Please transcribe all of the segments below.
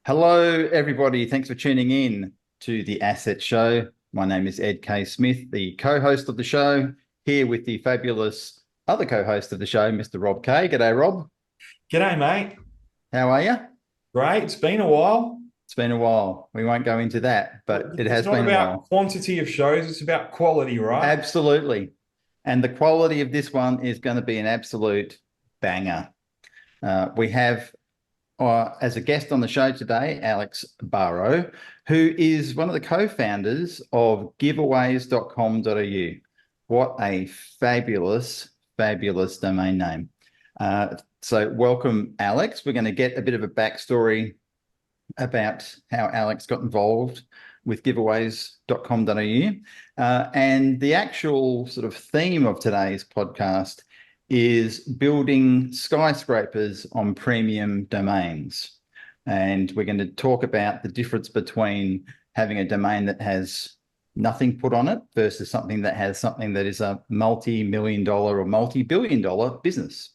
Hello, everybody. Thanks for tuning in to the Asset Show. My name is Ed K. Smith, the co-host of the show, here with the fabulous other co-host of the show, Mr. Rob K. G'day, Rob. G'day, mate. How are you? Great. It's been a while. It's been a while. We won't go into that, but it It's has not been a about while. quantity of shows, it's about quality, right? Absolutely. And the quality of this one is going to be an absolute banger. We have as a guest on the show today, Alex Barrow, who is one of the co-founders of giveaways.com.au. What a fabulous, fabulous domain name. So welcome, Alex. We're going to get a bit of a backstory about how Alex got involved with giveaways.com.au. And the actual sort of theme of today's podcast is building skyscrapers on premium domains. And we're going to talk about the difference between having a domain that has nothing put on it versus something that has something that is a multi-million dollar or multi-billion dollar business.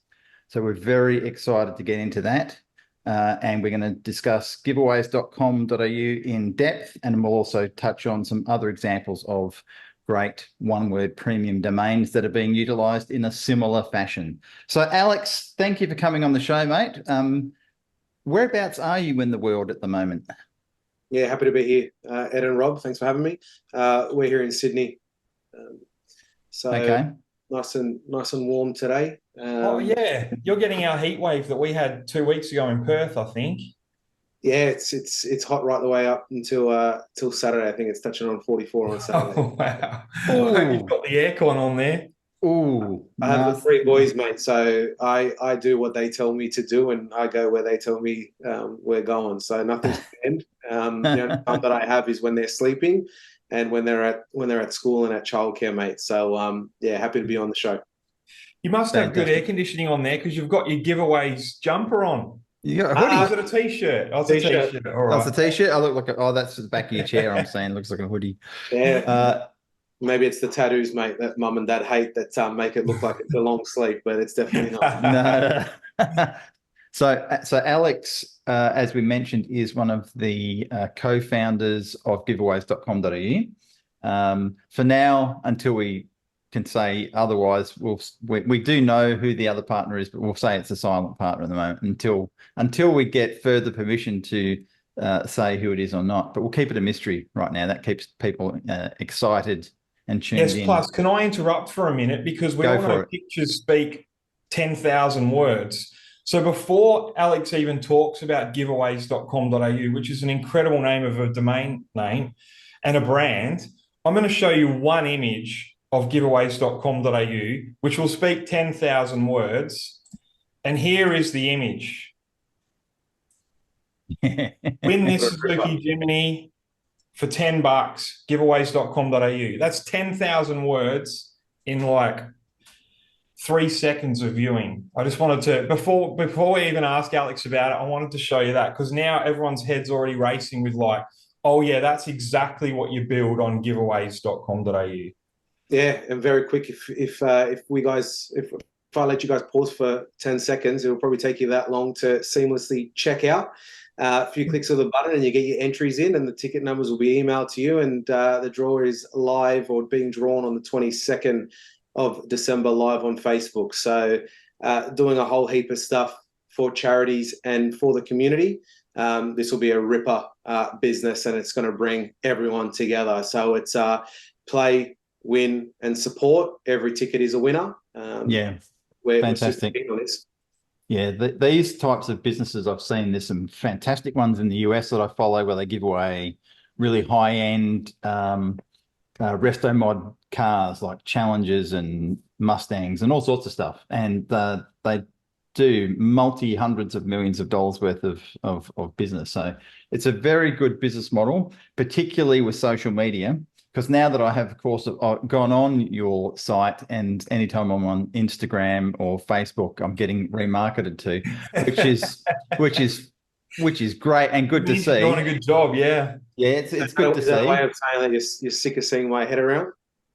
So we're very excited to get into that. And we're going to discuss giveaways.com.au in depth, and we'll also touch on some other examples of great one-word premium domains that are being utilized in a similar fashion. So, Alex, thank you for coming on the show, mate. Whereabouts are you in the world at the moment? Yeah, happy to be here, Ed and Rob. Thanks for having me. We're here in Sydney, um, so Okay. nice and warm today. Oh, yeah. You're getting our heat wave that we had 2 weeks ago in Perth, I think. Yeah, it's hot right the way up until till Saturday. I think it's touching on 44 on Saturday. Oh, wow. I hope you've Oh, got the aircon on there. oh, I have the no. three boys, mate. So I do what they tell me to do, and I go where they tell me we're going. So nothing's planned. The only time that I have is when they're sleeping, and when they're at school and at childcare, mate. So yeah, happy to be on the show. You must have good air Fantastic. conditioning on there because you've got your giveaways jumper on. You got a Oh, is hoodie. it a t-shirt? Oh, it's a T-shirt. t-shirt. All That's right. a t-shirt. I look like oh, that's the back of your chair. I'm saying looks like a hoodie. Yeah, Uh, maybe it's the tattoos, mate, that mum and dad hate that make it look like it's a long sleeve, but it's definitely not. no. So Alex, as we mentioned, is one of the co-founders of giveaways.com.au. For now, until we can say otherwise, we do know who the other partner is, but we'll say it's a silent partner at the moment until we get further permission to say who it is or not. But we'll keep it a mystery right now. That keeps people excited and tuned Yes, in. plus, can I interrupt for a minute? Because we Go all know for it. pictures speak 10,000 words. So before Alex even talks about giveaways.com.au, which is an incredible name of a domain name and a brand, I'm going to show you one image of giveaways.com.au, which will speak 10,000 words. And here is the image. Win this Suzuki Jimny for 10 bucks, giveaways.com.au. That's 10,000 words in like 3 seconds of viewing. I just wanted to, before we even ask Alex about it, I wanted to show you that because now everyone's head's already racing with like, oh yeah, that's exactly what you build on giveaways.com.au. Yeah, and very quick. If I let you guys pause for 10 seconds, it'll probably take you that long to seamlessly check out. A few clicks of the button and you get your entries in, and the ticket numbers will be emailed to you. And the draw is live or being drawn on the 22nd of December live on Facebook. So doing a whole heap of stuff for charities and for the community. This will be a ripper business, and it's going to bring everyone together. So it's play, win, and support. Every ticket is a winner. Yeah, We're super fantastic. keen on this. Yeah, these types of businesses I've seen, there's some fantastic ones in the US that I follow where they give away really high-end resto mod cars like Challengers and Mustangs and all sorts of stuff. And they do multi-hundreds of millions of dollars worth of business. So it's a very good business model, particularly with social media. Because now that I have, of course, I've gone on your site, and anytime I'm on Instagram or Facebook, I'm getting remarketed to, which is which is which is great and good It to means you're doing a see. good job, yeah. Yeah, it's good to Is that a way see. of saying that you're sick of seeing my head around?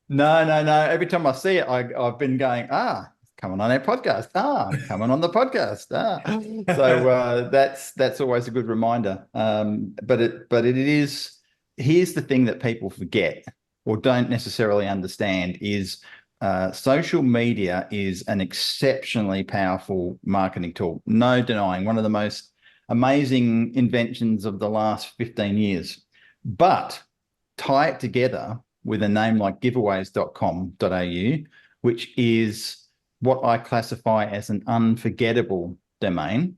No, no, no. Every time I see it, I've been going, coming on our podcast. Coming on the podcast. So that's always a good reminder. But it is, here's the thing that people forget or don't necessarily understand is social media is an exceptionally powerful marketing tool. No denying, one of the most amazing inventions of the last 15 years. But tie it together with a name like giveaways.com.au, which is what I classify as an unforgettable domain.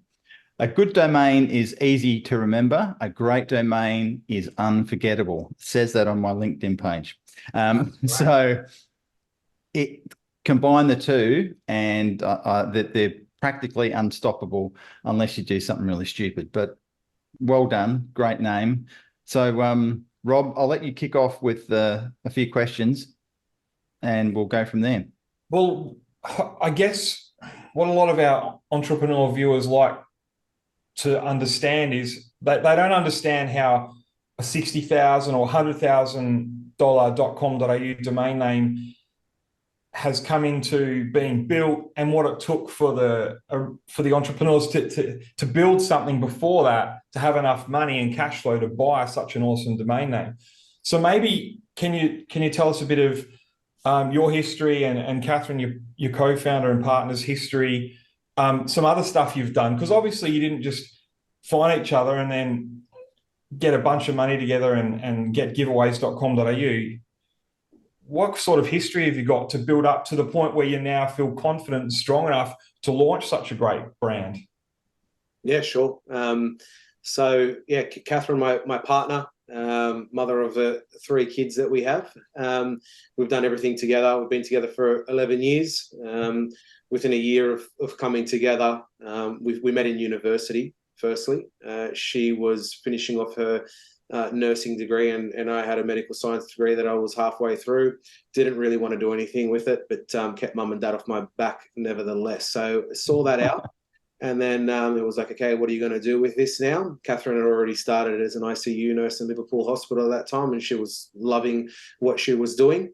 A good domain is easy to remember. A great domain is unforgettable. It says that on my LinkedIn page. So it combine the two, and that they're practically unstoppable unless you do something really stupid. But well done, great name. So Rob, I'll let you kick off with a few questions, and we'll go from there. Well, I guess what a lot of our entrepreneur viewers like to understand is they don't understand how a $60,000 or $100,000 .com.au domain name has come into being built, and what it took for the entrepreneurs to build something before that, to have enough money and cash flow to buy such an awesome domain name. So maybe can you tell us a bit of your history and Catherine, your co-founder and partner's history, some other stuff you've done, because obviously you didn't just find each other and then get a bunch of money together and get giveaways.com.au. What sort of history have you got to build up to the point where you now feel confident and strong enough to launch such a great brand? Yeah, sure. So yeah, Catherine, my partner, mother of the 3 kids that we have. We've done everything together. We've been together for 11 years. Within a year of coming together, we met in university, firstly. She was finishing off her nursing degree, and I had a medical science degree that I was halfway through. Didn't really want to do anything with it, but kept mum and dad off my back nevertheless. So saw that out. And then it was like, okay, what are you going to do with this now? Catherine had already started as an ICU nurse in Liverpool Hospital at that time, and she was loving what she was doing.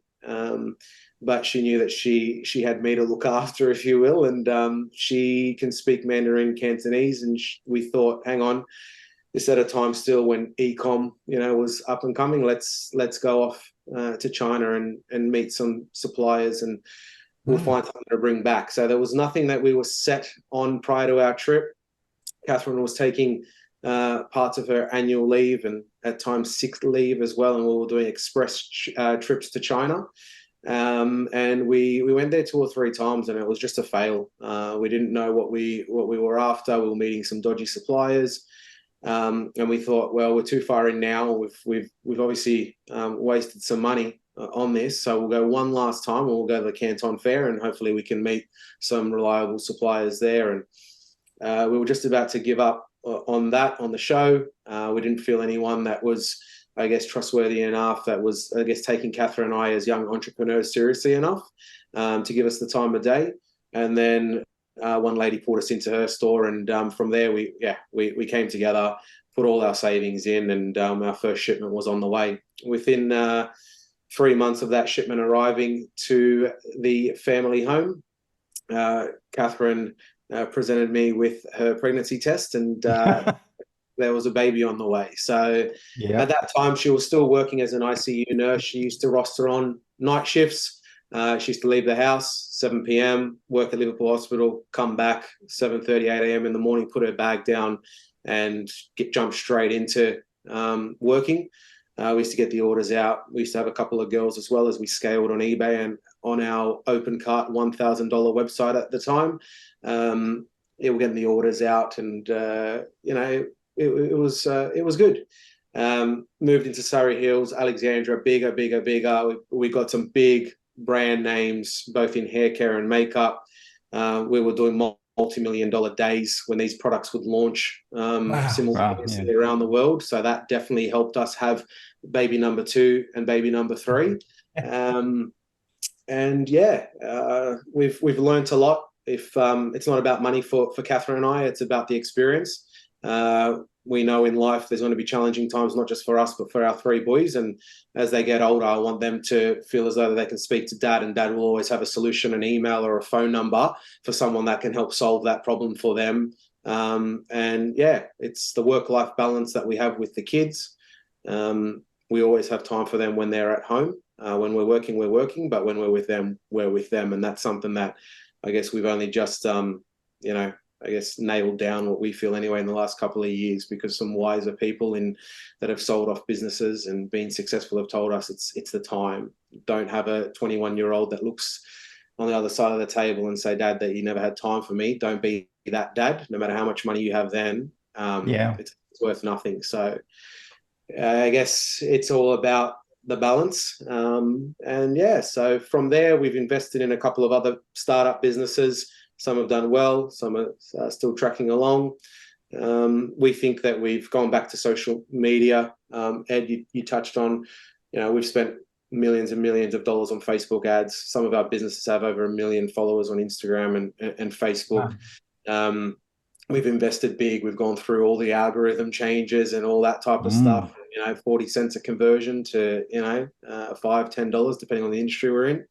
But she knew that she had me to look after, if you will, and she can speak Mandarin Cantonese. And we thought, hang on, this at a time still when e-com, was up and coming. Let's go off to China and meet some suppliers, and we'll find something to bring back. So there was nothing that we were set on prior to our trip. Catherine was taking parts of her annual leave and at times sick leave as well, and we were doing express trips to China. And we went there 2 or 3 times, and it was just a fail. We didn't know what we were after. We were meeting some dodgy suppliers. And we thought, well, we're too far in now. We've obviously wasted some money on this, so we'll go one last time, and we'll go to the Canton Fair, and hopefully we can meet some reliable suppliers there. And we were just about to give up on the show. We didn't feel anyone that was, I guess, trustworthy enough, that was, I guess, taking Catherine and I as young entrepreneurs seriously enough to give us the time of day. And then one lady pulled us into her store, and from there we came together, put all our savings in, and our first shipment was on the way. Within 3 months of that shipment arriving to the family home, Catherine presented me with her pregnancy test, and there was a baby on the way. So at that time, she was still working as an ICU nurse. She used to roster on night shifts. She used to leave the house 7 p.m., work at Liverpool Hospital, come back 7:30, 8 a.m. in the morning, put her bag down, and jump straight into working. We used to get the orders out. We used to have a couple of girls as well, as we scaled on eBay and on our open cart $1,000 website at the time. We're getting the orders out, and it was good. Moved into Surrey Hills, Alexandra, bigger. We got some big brand names, both in hair care and makeup. We were doing multi-million-dollar days when these products would launch simultaneously around the world. So that definitely helped us have baby number 2 and baby number 3. We've learned a lot. If it's not about money for Catherine and I, it's about the experience. We know in life there's going to be challenging times, not just for us, but for our three boys. And as they get older, I want them to feel as though they can speak to dad, and dad will always have a solution, an email or a phone number for someone that can help solve that problem for them. And yeah, it's the work-life balance that we have with the kids. We always have time for them when they're at home. When we're working, but when we're with them, we're with them. And that's something that I guess we've only just, nailed down, what we feel anyway, in the last couple of years, because some wiser people that have sold off businesses and been successful have told us it's the time. Don't have a 21-year-old that looks on the other side of the table and say, Dad, that you never had time for me. Don't be that dad, no matter how much money you have then. It's worth nothing. So I guess it's all about the balance. So from there, we've invested in a couple of other startup businesses. Some have done well, some are still tracking along. We think that we've gone back to social media. Ed, you touched on, we've spent millions and millions of dollars on Facebook ads. Some of our businesses have over 1 million followers on Instagram and Facebook. Wow. We've invested big. We've gone through all the algorithm changes and all that type of stuff. 40 cents a conversion to, $5, $10, depending on the industry we're in.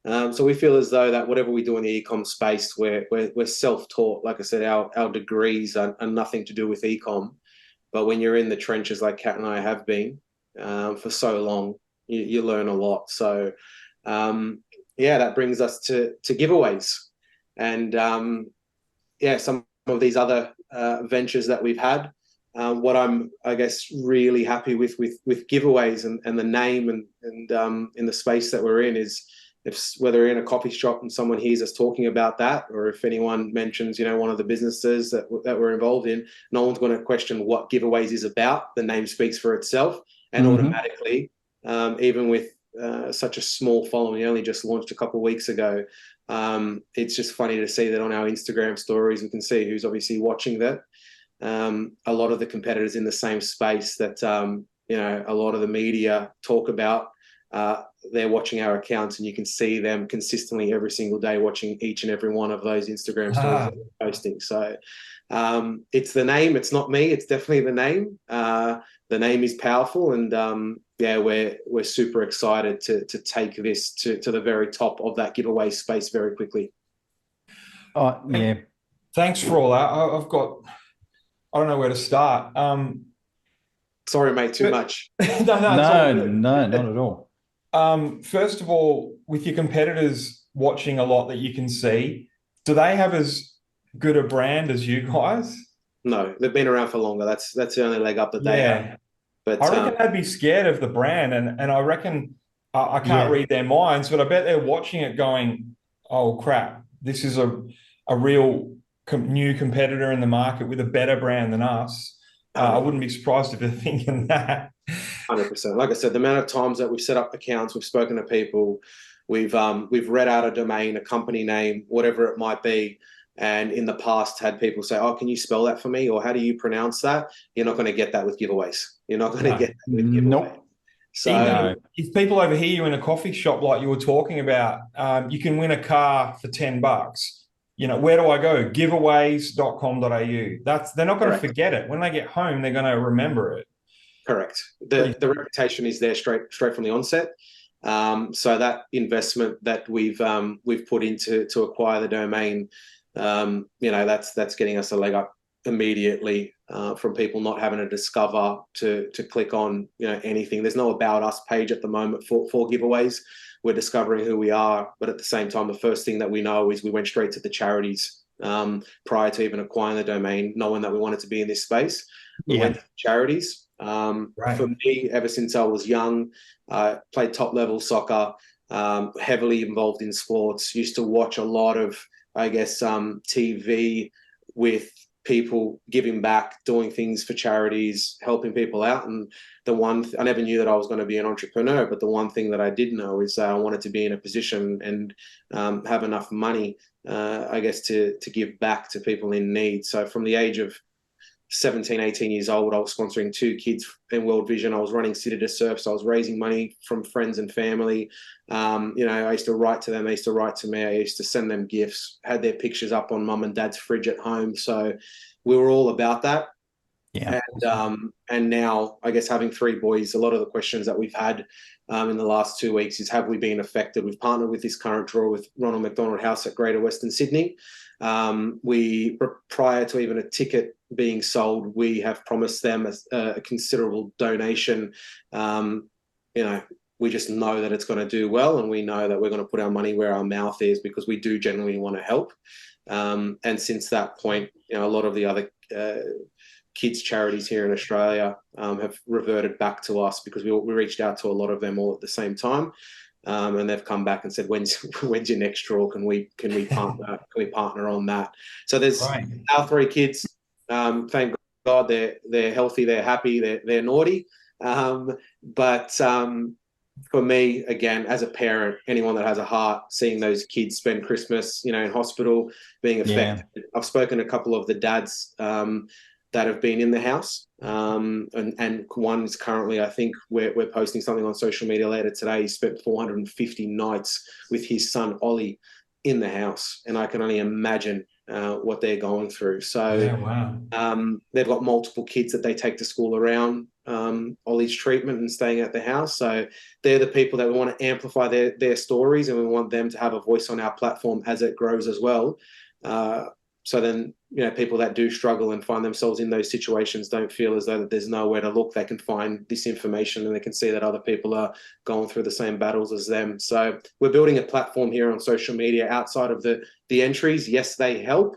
So we feel as though that whatever we do in the e-com space, we're self-taught. Like I said, our degrees are nothing to do with e-com. But when you're in the trenches like Kat and I have been for so long, you learn a lot. So, that brings us to giveaways. And, some of these other ventures that we've had. What I'm, I guess, really happy with giveaways and the name and in the space that we're in is, if whether we're in a coffee shop and someone hears us talking about that, or if anyone mentions, one of the businesses that we're involved in, no one's going to question what giveaways is about. The name speaks for itself, and automatically, even with such a small following, only just launched a couple of weeks ago. It's just funny to see that on our Instagram stories, we can see who's obviously watching that. A lot of the competitors in the same space that, a lot of the media talk about, they're watching our accounts, and you can see them consistently every single day watching each and every one of those Instagram stories that we're posting. So it's the name. It's not me. It's definitely the name. The name is powerful, and we're super excited to take this to the very top of that giveaway space very quickly. Oh, yeah. Thanks for all that. I don't know where to start. Sorry, mate, too much. No, not at all. First of all, with your competitors watching a lot that you can see, do they have as good a brand as you guys? No, they've been around for longer. That's the only leg up that they have. But I reckon they'd be scared of the brand, and I reckon I can't read their minds, but I bet they're watching it going, "Oh crap, this is a real new competitor in the market with a better brand than us." I wouldn't be surprised if they're thinking that. 100%. Like I said, the amount of times that we've set up accounts, we've spoken to people, we've read out a domain, a company name, whatever it might be, and in the past had people say, "Oh, can you spell that for me?" or "How do you pronounce that?" You're not going to get that with giveaways. You're not going to get that with giveaways. Nope. So if people overhear you in a coffee shop like you were talking about, you can win a car for $10. Where do I go? Giveaways.com.au. They're not going to forget it. When they get home, they're going to remember it. Correct. The reputation is there straight from the onset. So that investment that we've put into to acquire the domain, that's getting us a leg up immediately from people not having to discover to click on anything. There's no about us page at the moment for giveaways. We're discovering who we are, but at the same time, the first thing that we know is we went straight to the charities prior to even acquiring the domain, knowing that we wanted to be in this space. We went to charities. For me, ever since I was young, I played top-level soccer, heavily involved in sports, used to watch a lot of, TV with people giving back, doing things for charities, helping people out. And I never knew that I was going to be an entrepreneur, but the one thing that I did know is I wanted to be in a position and have enough money, to give back to people in need. So from the age of 17, 18 years old, I was sponsoring 2 kids in World Vision. I was running City to Surf, so I was raising money from friends and family. I used to write to them. They used to write to me. I used to send them gifts, had their pictures up on mum and dad's fridge at home. So we were all about that. Yeah. And now, I guess, having 3 boys, a lot of the questions that we've had in the last 2 weeks is, have we been affected? We've partnered with this current draw with Ronald McDonald House at Greater Western Sydney. Prior to even a ticket being sold, we have promised them a considerable donation. We just know that it's going to do well, and we know that we're going to put our money where our mouth is, because we do genuinely want to help. And since that point, a lot of the other kids charities here in Australia have reverted back to us, because we reached out to a lot of them all at the same time, and they've come back and said, when's your next draw? Can we partner on that? So there's our 3 kids. Thank God they're healthy, they're happy, they're naughty. But for me, again, as a parent, anyone that has a heart, seeing those kids spend Christmas, in hospital, being affected. Yeah. I've spoken to a couple of the dads that have been in the house, and one's currently, I think we're posting something on social media later today. He spent 450 nights with his son Ollie in the house, and I can only imagine what they're going through. So yeah, wow. They've got multiple kids that they take to school around Ollie's treatment and staying at the house. So they're the people that we want to amplify their stories, and we want them to have a voice on our platform as it grows as well. So then, people that do struggle and find themselves in those situations don't feel as though that there's nowhere to look. They can find this information, and they can see that other people are going through the same battles as them. So we're building a platform here on social media outside of the entries. Yes, they help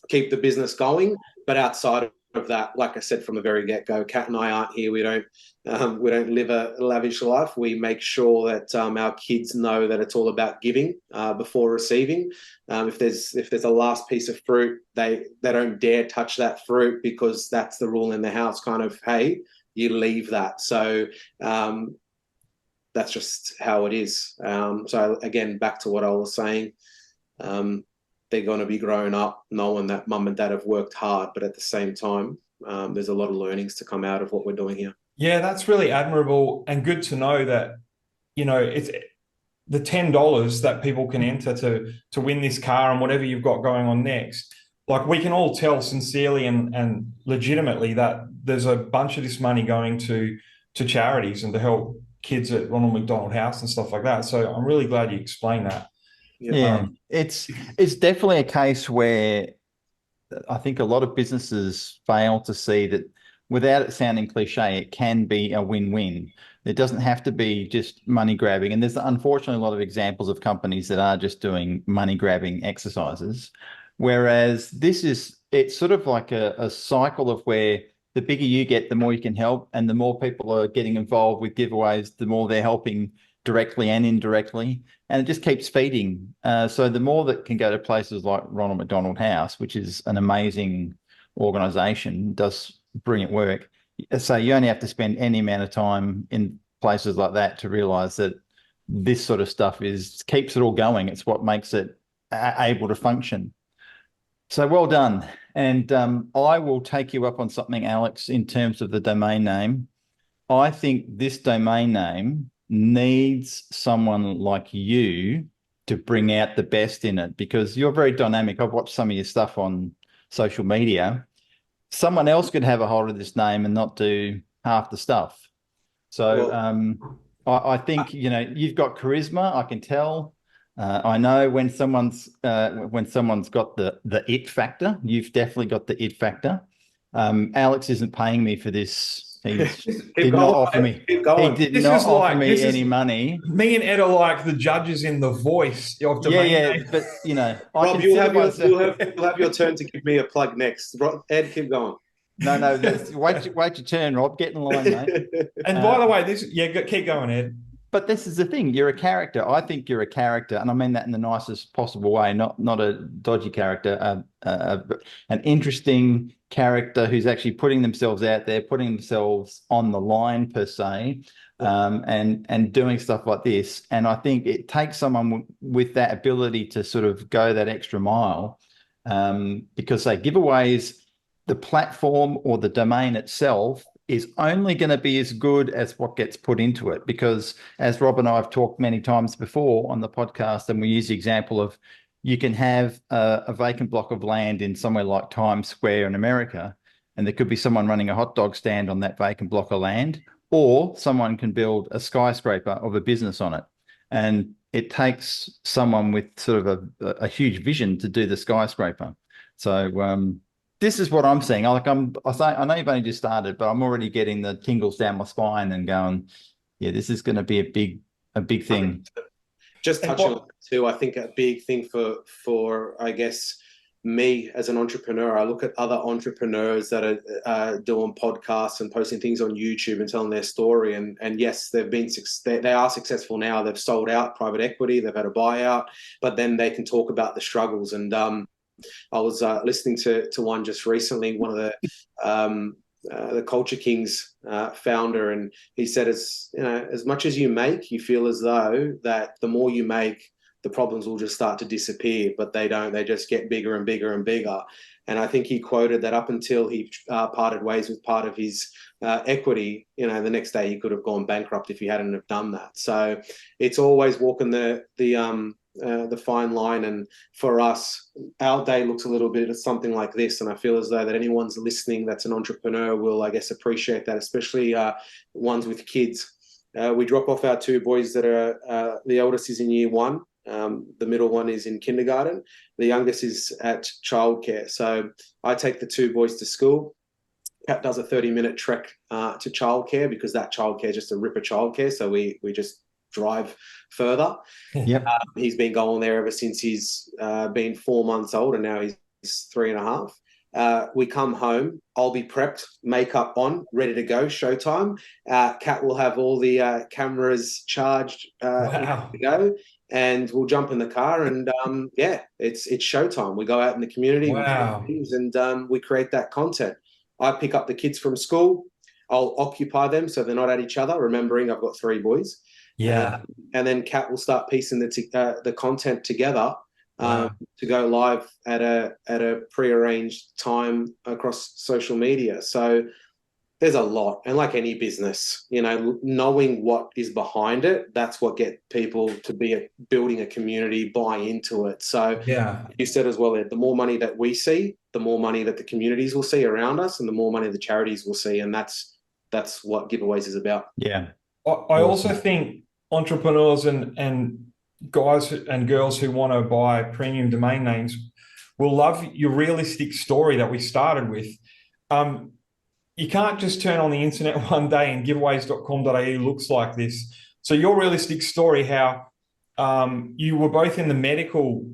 keep the business going, but outside of that, like I said from the very get-go, Kat and I aren't here. We don't live a lavish life. We make sure that our kids know that it's all about giving before receiving. If there's a last piece of fruit, they don't dare touch that fruit, because that's the rule in the house. Kind of, hey, you leave that. So that's just how it is. So again, back to what I was saying. They're going to be growing up knowing that mum and dad have worked hard, but at the same time, there's a lot of learnings to come out of what we're doing here. Yeah, that's really admirable and good to know that, it's the $10 that people can enter to win this car and whatever you've got going on next. Like, we can all tell sincerely and legitimately that there's a bunch of this money going to charities and to help kids at Ronald McDonald House and stuff like that. So I'm really glad you explained that. Yeah, it's definitely a case where I think a lot of businesses fail to see that, without it sounding cliche, it can be a win-win. It doesn't have to be just money grabbing. And there's unfortunately a lot of examples of companies that are just doing money grabbing exercises. Whereas it's sort of like a cycle of where the bigger you get, the more you can help, and the more people are getting involved with giveaways, the more they're helping directly and indirectly, and it just keeps feeding. So the more that can go to places like Ronald McDonald House, which is an amazing organisation, does brilliant work. So you only have to spend any amount of time in places like that to realise that this sort of stuff keeps it all going. It's what makes it able to function. So well done. And I will take you up on something, Alex, in terms of the domain name. I think this domain name needs someone like you to bring out the best in it, because you're very dynamic. I've watched some of your stuff on social media. Someone else could have a hold of this name and not do half the stuff. So I think, you've got charisma. I can tell. I know when someone's got the it factor. You've definitely got the it factor. Alex isn't paying me for this. He did not offer me any money. Me and Ed are like the judges in The Voice of domain name. But Rob, you'll have your turn to give me a plug next. Ed, keep going. No, wait your turn, Rob. Get in line, mate. And by the way, keep going, Ed. But this is the thing. You're a character. I think you're a character, and I mean that in the nicest possible way, not a dodgy character, an interesting character who's actually putting themselves out there, putting themselves on the line per se, and doing stuff like this. And I think it takes someone with that ability to sort of go that extra mile, because say giveaways, the platform or the domain itself is only going to be as good as what gets put into it. Because as Rob and I have talked many times before on the podcast, and we use the example of, you can have a vacant block of land in somewhere like Times Square in America, and there could be someone running a hot dog stand on that vacant block of land, or someone can build a skyscraper of a business on it. And it takes someone with sort of a huge vision to do the skyscraper. So this is what I'm seeing. I know you've only just started, but I'm already getting the tingles down my spine and going, yeah, this is going to be a big thing. Just touching on that too, I think a big thing for I guess me as an entrepreneur, I look at other entrepreneurs that are doing podcasts and posting things on YouTube and telling their story. And yes, they are successful now. They've sold out private equity, they've had a buyout, but then they can talk about the struggles. And I was listening to one just recently, one of the Culture Kings founder, and he said, as much as you make, you feel as though that the more you make, the problems will just start to disappear, but they don't. They just get bigger and bigger and bigger. And I think he quoted that up until he parted ways with part of his equity, the next day he could have gone bankrupt if he hadn't have done that. So it's always walking the fine line. And for us, our day looks a little bit of something like this. And I feel as though that anyone's listening that's an entrepreneur will, I guess, appreciate that, especially ones with kids. We drop off our two boys that are, the eldest is in year 1. The middle one is in kindergarten. The youngest is at childcare. So I take the two boys to school. Pat does a 30-minute trek to childcare, because that childcare is just a ripper childcare. So we just drive further. Yep. He's been going there ever since he's been 4 months old, and now he's 3.5. We come home, I'll be prepped, makeup on, ready to go, showtime. Kat will have all the cameras charged, Wow. ready to go, and we'll jump in the car, and it's showtime. We go out in the community, Wow. and we create that content. I pick up the kids from school, I'll occupy them so they're not at each other, remembering I've got 3 boys. Yeah. And then Kat will start piecing the content together Wow. to go live at a prearranged time across social media. So there's a lot. And like any business, knowing what is behind it, that's what get people to be building a community, buy into it. So Yeah. you said as well, Ed, the more money that we see, the more money that the communities will see around us, and the more money the charities will see. And that's what giveaways is about. Yeah. I also think entrepreneurs and guys and girls who want to buy premium domain names will love your realistic story that we started with. You can't just turn on the internet one day and giveaways.com.au looks like this. So your realistic story, how you were both in the medical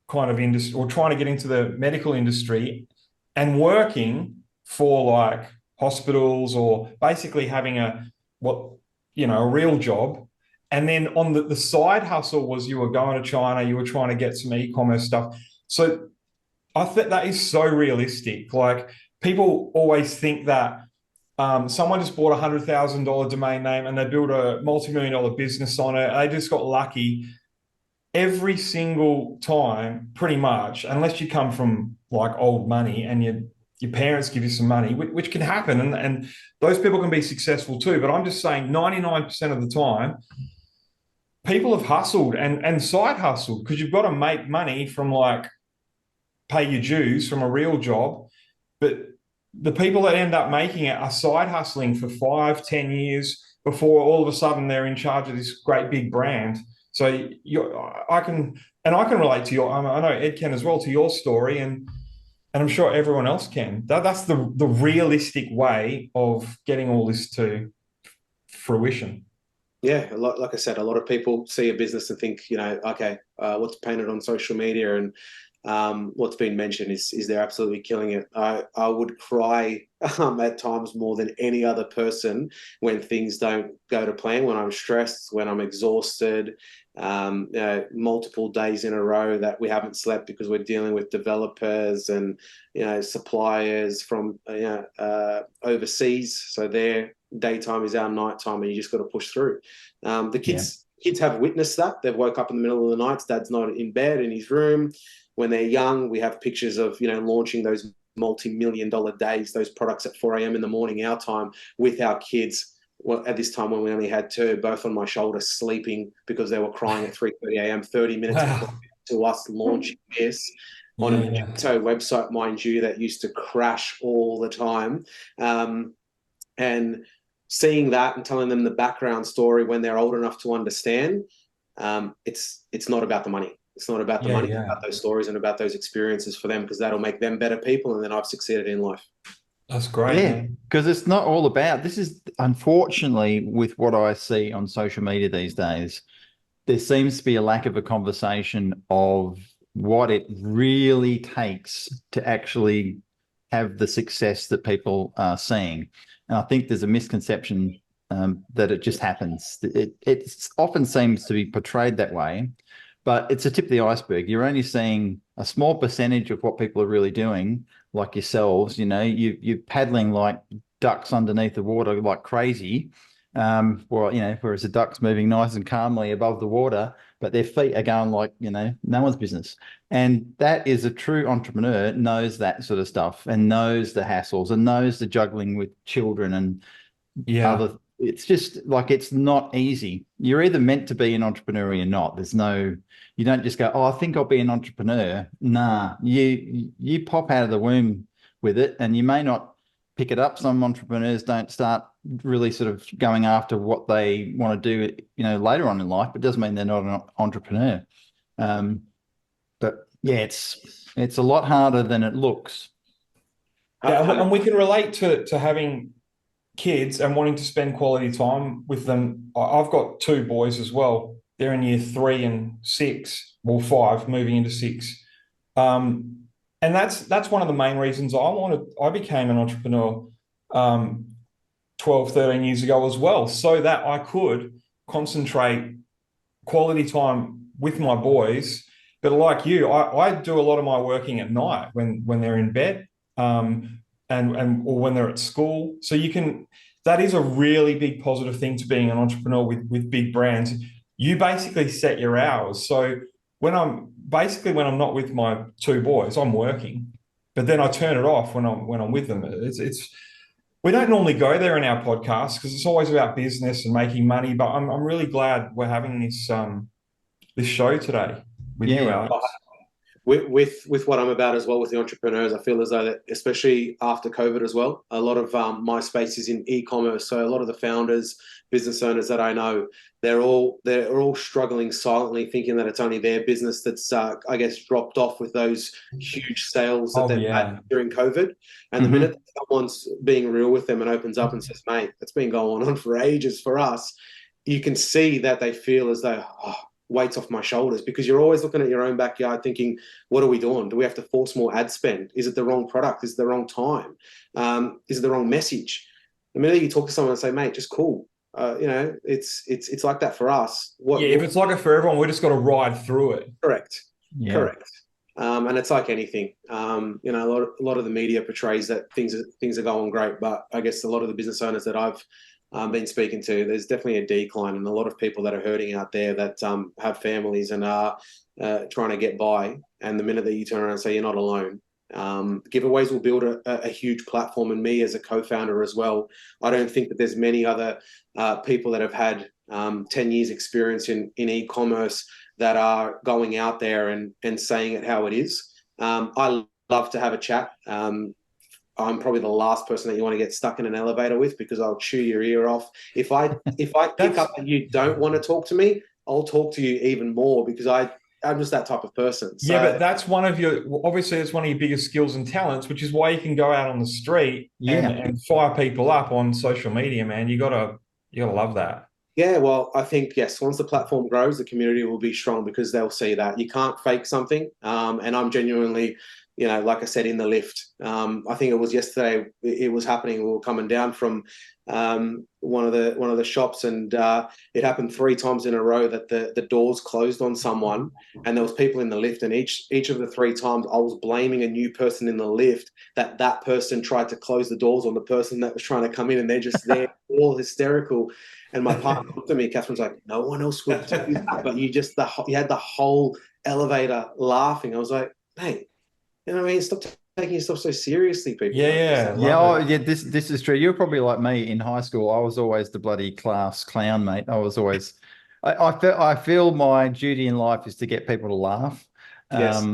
kind of industry, or trying to get into the medical industry, and working for like hospitals, or basically having a real job. And then on the side hustle was you were going to China, you were trying to get some e-commerce stuff. So I think that is so realistic. Like, people always think that someone just bought $100,000 domain name and they built a multi-million-dollar business on it. They just got lucky. Every single time, pretty much, unless you come from like old money and your parents give you some money, which can happen, and those people can be successful too. But I'm just saying 99% of the time, people have hustled and side hustled, because you've got to make money from, like, pay your dues from a real job. But the people that end up making it are side hustling for 5-10 years before all of a sudden they're in charge of this great big brand. So I can relate to your, I know Ed can as well, to your story, and I'm sure everyone else can. That's the realistic way of getting all this to fruition. Yeah, like I said, a lot of people see a business and think, okay, what's painted on social media and what's been mentioned is they're absolutely killing it. I would cry at times more than any other person when things don't go to plan, when I'm stressed, when I'm exhausted, multiple days in a row that we haven't slept because we're dealing with developers and suppliers from overseas. So their daytime is our nighttime, and you just got to push through. The kids have witnessed that. They've woke up in the middle of the night. Dad's not in bed in his room. When they're young, we have pictures of launching those multi-million-dollar days, those products at 4 a.m. in the morning, our time, with our kids. Well, at this time when we only had 2, both on my shoulder, sleeping because they were crying at 3:30 a.m. 30 minutes Wow. to us launching this. on a Magento website, mind you, that used to crash all the time. And seeing that and telling them the background story when they're old enough to understand, it's not about the money. It's not about the money, it's about those stories and about those experiences for them, because that'll make them better people, and then I've succeeded in life. That's great. Yeah, because it's not all about, this is unfortunately with what I see on social media these days, there seems to be a lack of a conversation of what it really takes to actually have the success that people are seeing. And I think there's a misconception that it just happens. It often seems to be portrayed that way, but it's a tip of the iceberg. You're only seeing a small percentage of what people are really doing, like yourselves. You know, you're paddling like ducks underneath the water like crazy. Well, you know, whereas the duck's moving nice and calmly above the water, but their feet are going like, you know, no one's business. And that is a true entrepreneur, knows that sort of stuff and knows the hassles and knows the juggling with children and other. It's just like, it's not easy. You're either meant to be an entrepreneur or you're not. There's no, you don't just go, oh, I think I'll be an entrepreneur. Nah, you pop out of the womb with it, and you may not pick it up. Some entrepreneurs don't start really sort of going after what they want to do, you know, later on in life, but it doesn't mean they're not an entrepreneur. But yeah, it's a lot harder than it looks. Yeah, and we can relate to having kids and wanting to spend quality time with them. I've got two boys as well. They're in year 3 and 6, well, 5, moving into 6. And that's one of the main reasons I became an entrepreneur 12, 13 years ago as well, so that I could concentrate quality time with my boys. But like you, I do a lot of my working at night when they're in bed, and or when they're at school. So that is a really big positive thing to being an entrepreneur with big brands. You basically set your hours. So when I'm not with my two boys, I'm working, but then I turn it off when I'm with them. We don't normally go there in our podcast because it's always about business and making money. But I'm really glad we're having this show today with you, Alex. With what I'm about as well, with the entrepreneurs, I feel as though that, especially after COVID as well, a lot of my space is in e-commerce. So a lot of the founders, business owners that I know, they're all struggling silently, thinking that it's only their business that's I guess dropped off with those huge sales that they've had during COVID. And the minute that someone's being real with them and opens up and says, "Mate, it's been going on for ages for us," you can see that they feel as though, weight's off my shoulders, because you're always looking at your own backyard thinking, what are we doing? Do we have to force more ad spend? Is it the wrong product? Is it the wrong time? Is it the wrong message? The minute you talk to someone and say, "Mate, just cool," you know, it's like that for us. If it's like it for everyone, we just got to ride through it. Correct. And it's like anything. You know, a lot of the media portrays that things are going great, but I guess a lot of the business owners that I've been speaking to, there's definitely a decline, and a lot of people that are hurting out there that have families and are trying to get by. And the minute that you turn around and say you're not alone, giveaways will build a huge platform. And me as a co-founder as well, I don't think that there's many other people that have had 10 years experience in e-commerce that are going out there and saying it how it is. I love to have a chat. I'm probably the last person that you want to get stuck in an elevator with, because I'll chew your ear off. If I pick up that you don't want to talk to me, I'll talk to you even more, because I'm just that type of person. So, but that's it's one of your biggest skills and talents, which is why you can go out on the street and fire people up on social media, man. You gotta love that. Yeah, well, I think, yes, once the platform grows, the community will be strong, because they'll see that you can't fake something. And I'm genuinely, you know, like I said, in the lift. I think it was yesterday. It was happening. We were coming down from one of the shops, and it happened 3 times in a row that the doors closed on someone, and there was people in the lift. And each of the 3 times, I was blaming a new person in the lift that person tried to close the doors on the person that was trying to come in, and they're just there, all hysterical. And my partner looked at me. Catherine's like, "No one else would do that, but you had the whole elevator laughing." I was like, "Hey, you know what I mean? Stop taking yourself so seriously, people." This is true. You're probably like me in high school. I was always the bloody class clown, mate. I was always. I feel my duty in life is to get people to laugh. Yes.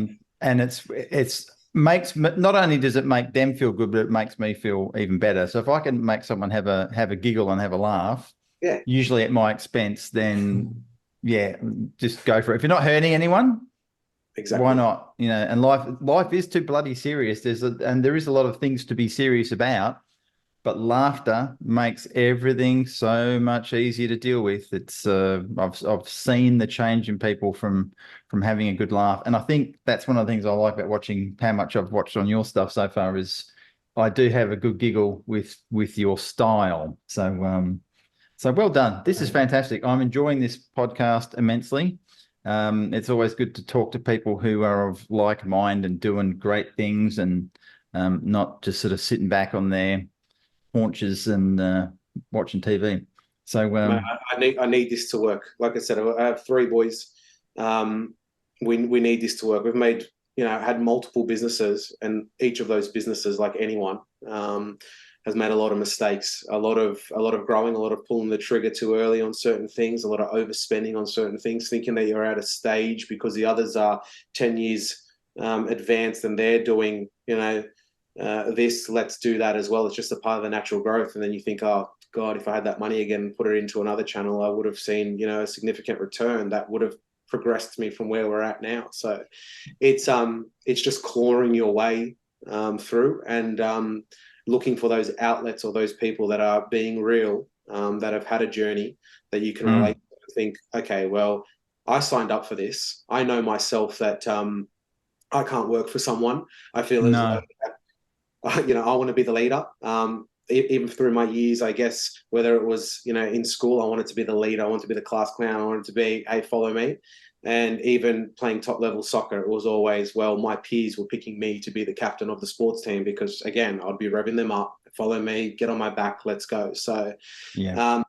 and it's makes, not only does it make them feel good, but it makes me feel even better. So if I can make someone have a giggle and have a laugh, Yeah, usually at my expense, then yeah, just go for it. If you're not hurting anyone, exactly. why not? You know, and life is too bloody serious. And there is a lot of things to be serious about, but laughter makes everything so much easier to deal with. It's I've seen the change in people from having a good laugh, and I think that's one of the things I like about watching how much I've watched on your stuff so far is I do have a good giggle with your style. So well done. This is fantastic. I'm enjoying this podcast immensely. It's always good to talk to people who are of like mind and doing great things, and not just sort of sitting back on their haunches and watching TV. So Man, I need this to work. Like I said, I have three boys. We need this to work. We've made, had multiple businesses, and each of those businesses, like anyone, has made a lot of mistakes, a lot of growing, a lot of pulling the trigger too early on certain things, a lot of overspending on certain things, thinking that you're at a stage because the others are 10 years advanced and they're doing, this, let's do that as well. It's just a part of the natural growth. And then you think, oh God, if I had that money again and put it into another channel, I would have seen, a significant return that would have progressed me from where we're at now. So it's just clawing your way through and looking for those outlets or those people that are being real, that have had a journey that you can relate to and think, okay, well, I signed up for this. I know myself that I can't work for someone. I feel as though, I want to be the leader. Even through my years, I guess, whether it was, in school, I wanted to be the leader. I wanted to be the class clown. I wanted to be, hey, follow me. And even playing top level soccer, it was always, well, my peers were picking me to be the captain of the sports team because, again, I'd be revving them up, follow me, get on my back, let's go. So, when I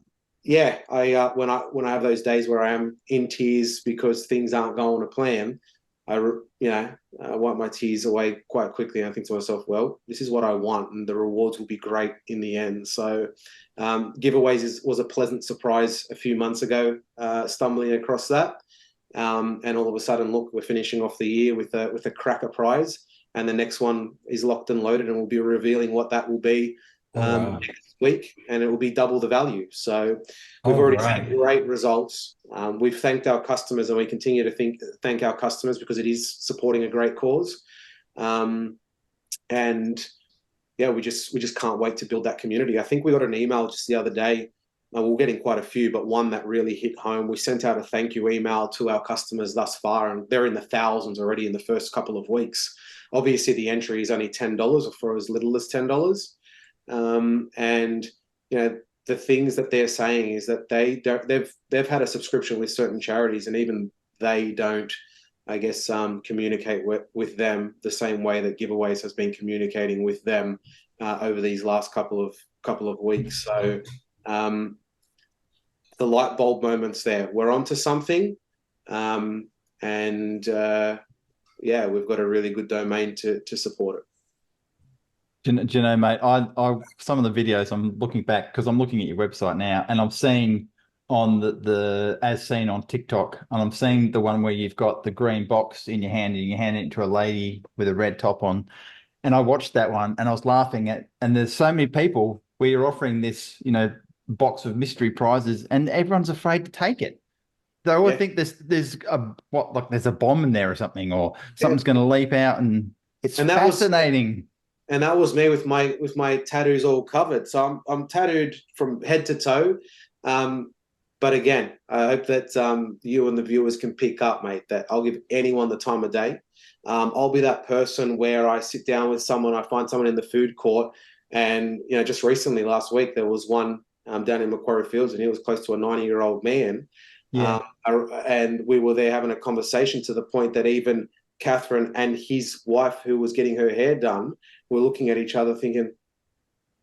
have those days where I am in tears because things aren't going to plan, I wipe my tears away quite quickly. And I think to myself, well, this is what I want, and the rewards will be great in the end. So, giveaways was a pleasant surprise a few months ago, stumbling across that. And all of a sudden, look, we're finishing off the year with a cracker prize, and the next one is locked and loaded, and we'll be revealing what that will be next week, and it will be double the value. So we've already seen great results. We've thanked our customers, and we continue to thank our customers because it is supporting a great cause. And yeah, we just can't wait to build that community. I think we got an email just the other day. We're getting quite a few, but one that really hit home. We sent out a thank you email to our customers thus far, and they're in the thousands already in the first couple of weeks. Obviously, the entry is only $10 or for as little as $10. And the things that they're saying is that they've had a subscription with certain charities, and even they don't, I guess, communicate with them the same way that Giveaways has been communicating with them over these last couple of weeks. So the light bulb moments there. We're onto something, and we've got a really good domain to support it. Do you know, mate, I some of the videos I'm looking back because I'm looking at your website now, and I'm seeing on the as seen on TikTok, and I'm seeing the one where you've got the green box in your hand and you hand it to a lady with a red top on. And I watched that one and I was laughing and there's so many people where you're offering this, box of mystery prizes, and everyone's afraid to take it. They always think there's a bomb in there or something, or something's going to leap out, and it's fascinating. And that was me with my tattoos all covered. So I'm tattooed from head to toe. But again, I hope that you and the viewers can pick up, mate, that I'll give anyone the time of day. I'll be that person where I sit down with someone, I find someone in the food court, and just recently, last week, there was one down in Macquarie Fields, and he was close to a 90-year-old man. And we were there having a conversation to the point that even Catherine and his wife, who was getting her hair done, were looking at each other thinking,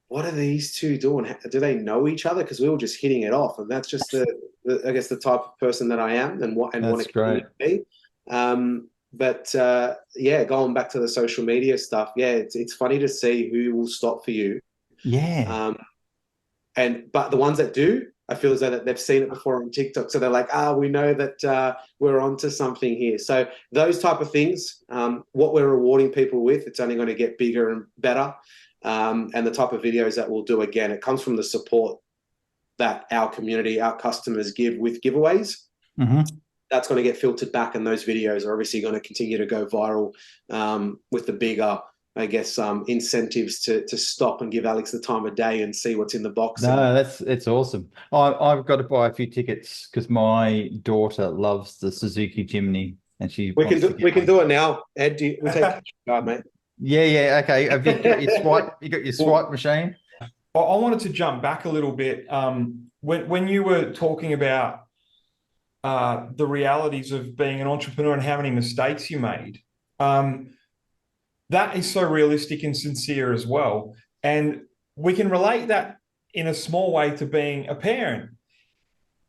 what are these two doing? Do they know each other? Because we were just hitting it off. And that's just I guess, the type of person that I am and want to be. But going back to the social media stuff, it's funny to see who will stop for you. Yeah. But the ones that do, I feel as though that they've seen it before on TikTok. So they're like, we know that we're onto something here. So those type of things, what we're rewarding people with, it's only going to get bigger and better. And the type of videos that we'll do, again, it comes from the support that our community, our customers give with giveaways. Mm-hmm. That's going to get filtered back, and those videos are obviously going to continue to go viral with the bigger, I guess, incentives to stop and give Alex the time of day and see what's in the box. No, it's awesome. I've got to buy a few tickets because my daughter loves the Suzuki Jimny, and we can do it now. Ed, we take a card, mate. Yeah, okay. Have you got your swipe? You got your swipe machine? I wanted to jump back a little bit. When you were talking about the realities of being an entrepreneur and how many mistakes you made, that is so realistic and sincere as well. And we can relate that in a small way to being a parent.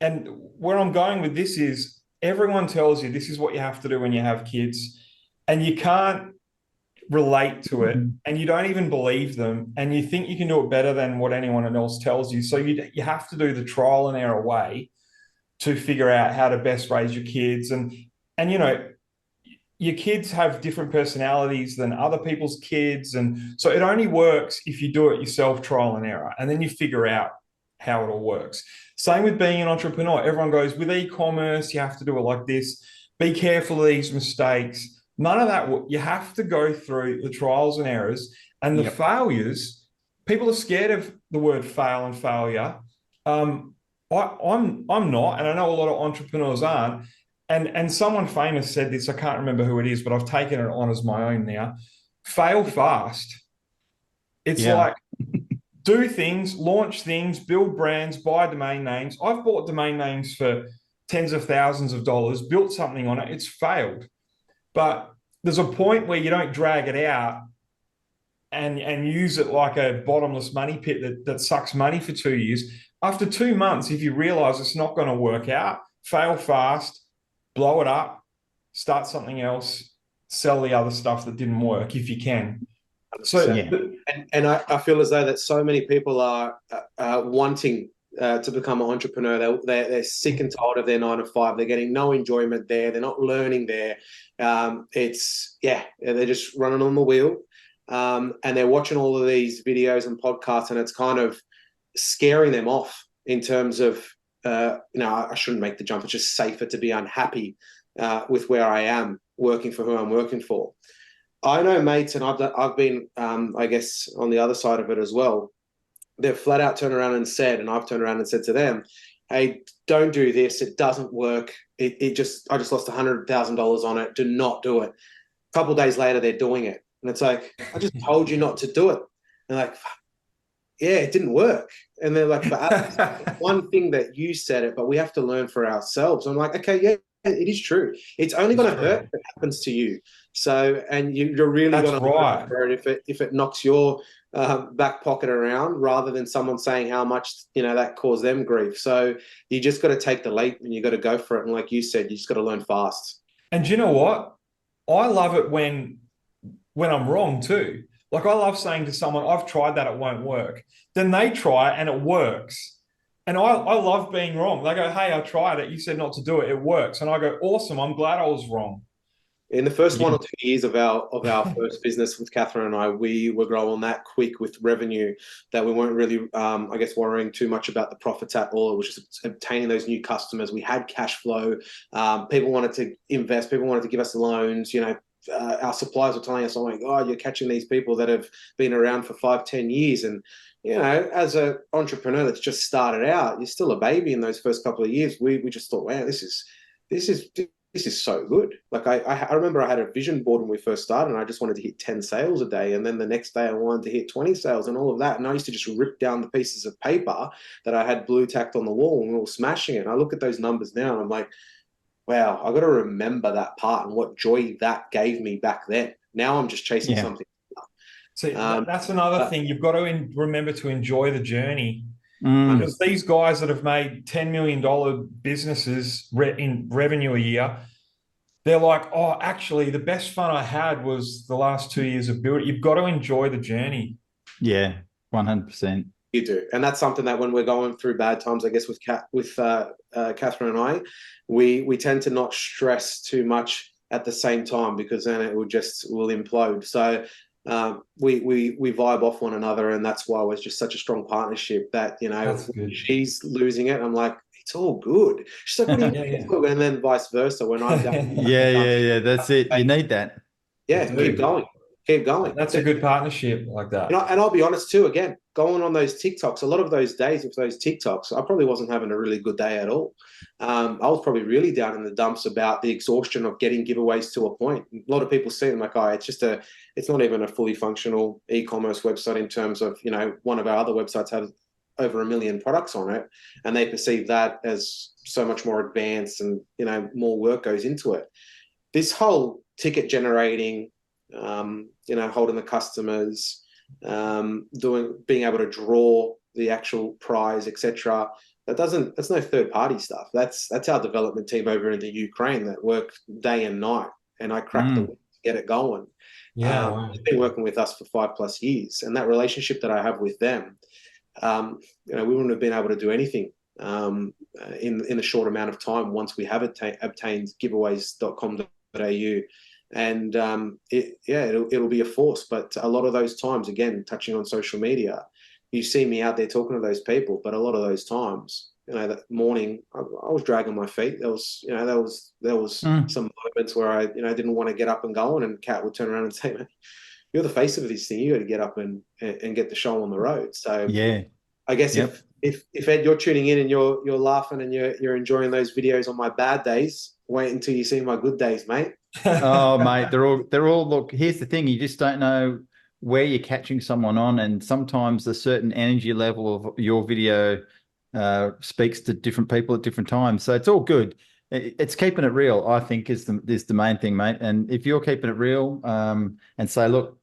And where I'm going with this is everyone tells you this is what you have to do when you have kids, and you can't relate to it, and you don't even believe them, and you think you can do it better than what anyone else tells you. So you have to do the trial and error way to figure out how to best raise your kids. And you know, your kids have different personalities than other people's kids. And so it only works if you do it yourself, trial and error, and then you figure out how it all works. Same with being an entrepreneur. Everyone goes, with e-commerce, you have to do it like this. Be careful of these mistakes. None of that. You have to go through the trials and errors and the failures. People are scared of the word fail and failure. I'm not, and I know a lot of entrepreneurs aren't. And someone famous said this, I can't remember who it is, but I've taken it on as my own now. Fail fast. It's like do things, launch things, build brands, buy domain names. I've bought domain names for tens of thousands of dollars, built something on it. It's failed. But there's a point where you don't drag it out and use it like a bottomless money pit that sucks money for 2 years. After 2 months, if you realize it's not going to work out, fail fast, blow it up, start something else, sell the other stuff that didn't work if you can. So, and I feel as though that so many people are wanting to become an entrepreneur. They're sick and tired of their 9 to 5. They're getting no enjoyment there. They're not learning there. They're just running on the wheel, and they're watching all of these videos and podcasts, and it's kind of scaring them off in terms of, I shouldn't make the jump. It's just safer to be unhappy with where I am working for who I'm working for. I know mates, and I've been, I guess, on the other side of it as well. They've flat out turned around and said, and I've turned around and said to them, hey, don't do this. It doesn't work. I just lost $100,000 on it. Do not do it. A couple of days later, they're doing it. And it's like, I just told you not to do it. And they're like, yeah, it didn't work. And they're like, but one thing that you said it, but we have to learn for ourselves. I'm like, okay, yeah, it is true. It's only going to hurt if it happens to you. So, and you're really going to hurt if it knocks your back pocket around, rather than someone saying how much that caused them grief. So you just got to take the leap, and you got to go for it. And like you said, you just got to learn fast. And do you know what? I love it when I'm wrong too. Like, I love saying to someone, I've tried that, it won't work. Then they try and it works. And I love being wrong. They go, hey, I tried it. You said not to do it. It works. And I go, awesome. I'm glad I was wrong. In the first 1 or 2 years of our first business with Catherine and I, we were growing that quick with revenue that we weren't really, I guess, worrying too much about the profits at all. It was just obtaining those new customers. We had cash flow. People wanted to invest. People wanted to give us loans. Our suppliers were telling us, oh my God, you're catching these people that have been around for 5-10 years. And, as an entrepreneur that's just started out, you're still a baby in those first couple of years. We just thought, wow, this is so good. Like I remember I had a vision board when we first started, and I just wanted to hit 10 sales a day. And then the next day I wanted to hit 20 sales and all of that. And I used to just rip down the pieces of paper that I had blue tacked on the wall, and we were smashing it. And I look at those numbers now and I'm like, wow, I got to remember that part and what joy that gave me back then. Now I'm just chasing something. See, that's another thing. You've got to remember to enjoy the journey. Because these guys that have made $10 million businesses in revenue a year, they're like, oh, actually, the best fun I had was the last 2 years of building. You've got to enjoy the journey. Yeah, 100%. You do, and that's something that when we're going through bad times, I guess with Catherine and I, we tend to not stress too much at the same time, because then it will implode. So we vibe off one another, and that's why it's just such a strong partnership. That That's good. she's losing it, I'm like, it's all good. She's like, what are you doing? And then vice versa. When I'm down, Yeah. That's it. You need that. yeah, keep going. Keep going. That's a good partnership like that. And I'll be honest too, again, going on those TikToks, a lot of those days with those TikToks, I probably wasn't having a really good day at all. I was probably really down in the dumps about the exhaustion of getting giveaways to a point. A lot of people see them like, oh, it's not even a fully functional e-commerce website in terms of, one of our other websites has over 1 million products on it, and they perceive that as so much more advanced and, more work goes into it. This whole ticket generating, holding the customers, being able to draw the actual prize, etc. That's no third party stuff. That's our development team over in the Ukraine that work day and night, and I cracked the whip to get it going. Yeah, they've been working with us for 5+ years, and that relationship that I have with them, we wouldn't have been able to do anything in a short amount of time once we have obtained giveaways.com.au. And it'll be a force. But a lot of those times, again, touching on social media, you see me out there talking to those people, but a lot of those times, that morning I was dragging my feet. There was some moments where I didn't want to get up and go on, and Kat would turn around and say, "Man, you're the face of this thing. You got to get up and get the show on the road." So yeah, I guess if Ed, you're tuning in and you're laughing and you're enjoying those videos on my bad days, wait until you see my good days, mate. Oh, mate, they're all look, here's the thing, you just don't know where you're catching someone on, and sometimes a certain energy level of your video speaks to different people at different times. So it's all good. It's keeping it real, I think, is the main thing, mate. And if you're keeping it real, and say, look,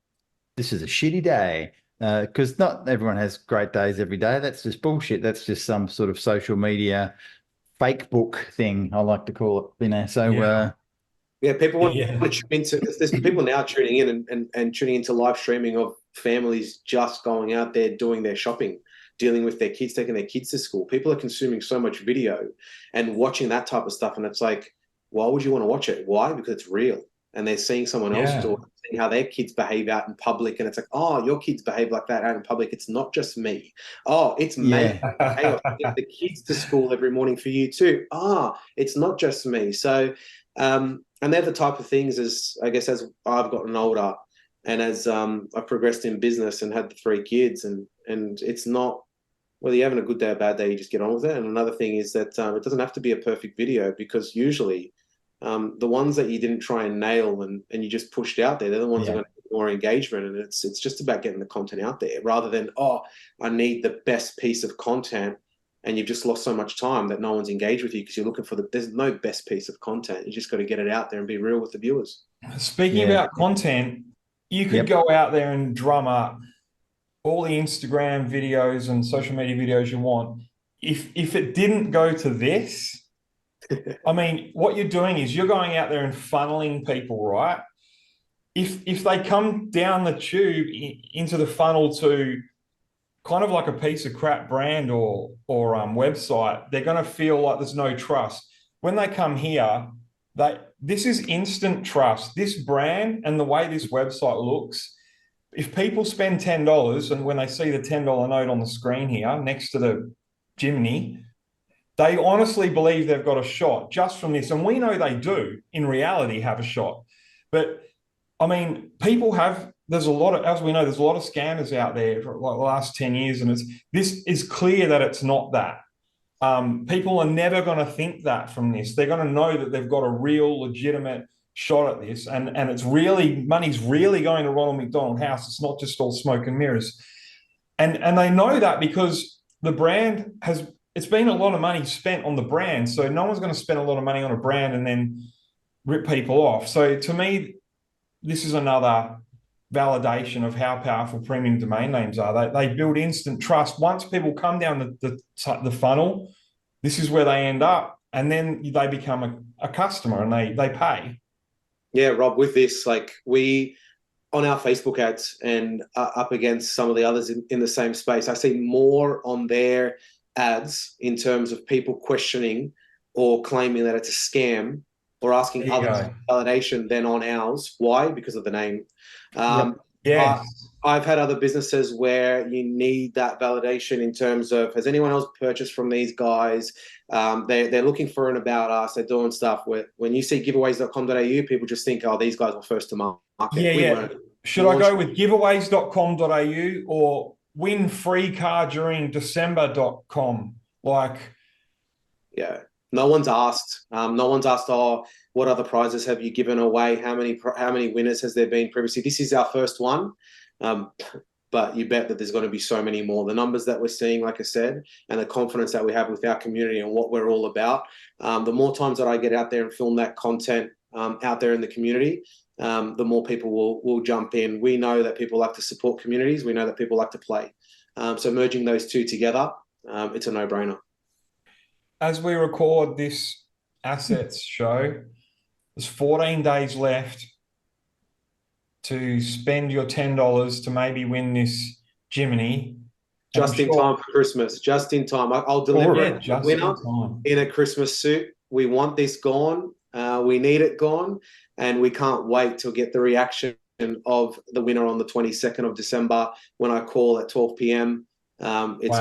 this is a shitty day, because not everyone has great days every day. That's just bullshit. That's just some sort of social media fake book thing, I like to call it, so people want to tune into. There's people now tuning in and tuning into live streaming of families just going out there doing their shopping, dealing with their kids, taking their kids to school. People are consuming so much video and watching that type of stuff, and it's like, why would you want to watch it? Why? Because it's real, and they're seeing someone else do it, seeing how their kids behave out in public, and it's like, oh, your kids behave like that out in public. It's not just me. Oh, it's me. Hey, I get the kids to school every morning for you too. It's not just me. So. And they're the type of things, as I've gotten older and as I've progressed in business and had the 3 kids, and it's not whether you're having a good day or bad day, you just get on with it. And another thing is that it doesn't have to be a perfect video, because usually the ones that you didn't try and nail and you just pushed out there, they're the ones that are going to get more engagement. And it's just about getting the content out there rather than, I need the best piece of content. And you've just lost so much time that no one's engaged with you because you're looking for there's no best piece of content. You just got to get it out there and be real with the viewers. Speaking about content, you could go out there and drum up all the Instagram videos and social media videos you want. If it didn't go to this, I mean, what you're doing is you're going out there and funneling people, right? If they come down the tube into the funnel to kind of like a piece of crap brand or website, they're going to feel like there's no trust. When they come here, this is instant trust. This brand and the way this website looks, if people spend $10 and when they see the $10 note on the screen here next to the Jimny, they honestly believe they've got a shot just from this. And we know they do, in reality, have a shot. But, I mean, there's a lot of, as we know, there's a lot of scammers out there for like the last 10 years, and this is clear that it's not that. People are never going to think that from this. They're going to know that they've got a real, legitimate shot at this, and it's really, money's really going to Ronald McDonald House. It's not just all smoke and mirrors. And they know that because the brand it's been a lot of money spent on the brand, so no one's going to spend a lot of money on a brand and then rip people off. So to me, this is another validation of how powerful premium domain names are. They build instant trust. Once people come down the funnel, this is where they end up, and then they become a customer and they pay. Yeah, Rob, with this, like we on our Facebook ads and up against some of the others in the same space. I see more on their ads in terms of people questioning or claiming that it's a scam or asking others for validation than on ours. Why? Because of the name. I've had other businesses where you need that validation in terms of, has anyone else purchased from these guys? They're looking for an about us. They're doing stuff where when you see giveaways.com.au, people just think, oh, these guys were first to market. Should I go with giveaways.com.au or win free car during December.com? No one's asked. No one's asked, oh, what other prizes have you given away? How many winners has there been previously? This is our first one. But you bet that there's going to be so many more. The numbers that we're seeing, like I said, and the confidence that we have with our community and what we're all about, the more times that I get out there and film that content out there in the community, the more people will jump in. We know that people like to support communities. We know that people like to play. So merging those two together, it's a no-brainer. As we record this assets show, there's 14 days left to spend your $10 to maybe win this Jiminy. Just in time for Christmas. Just in time. I'll deliver it a winner in a Christmas suit. We want this gone. We need it gone. And we can't wait to get the reaction of the winner on the 22nd of December when I call at 12 p.m. It's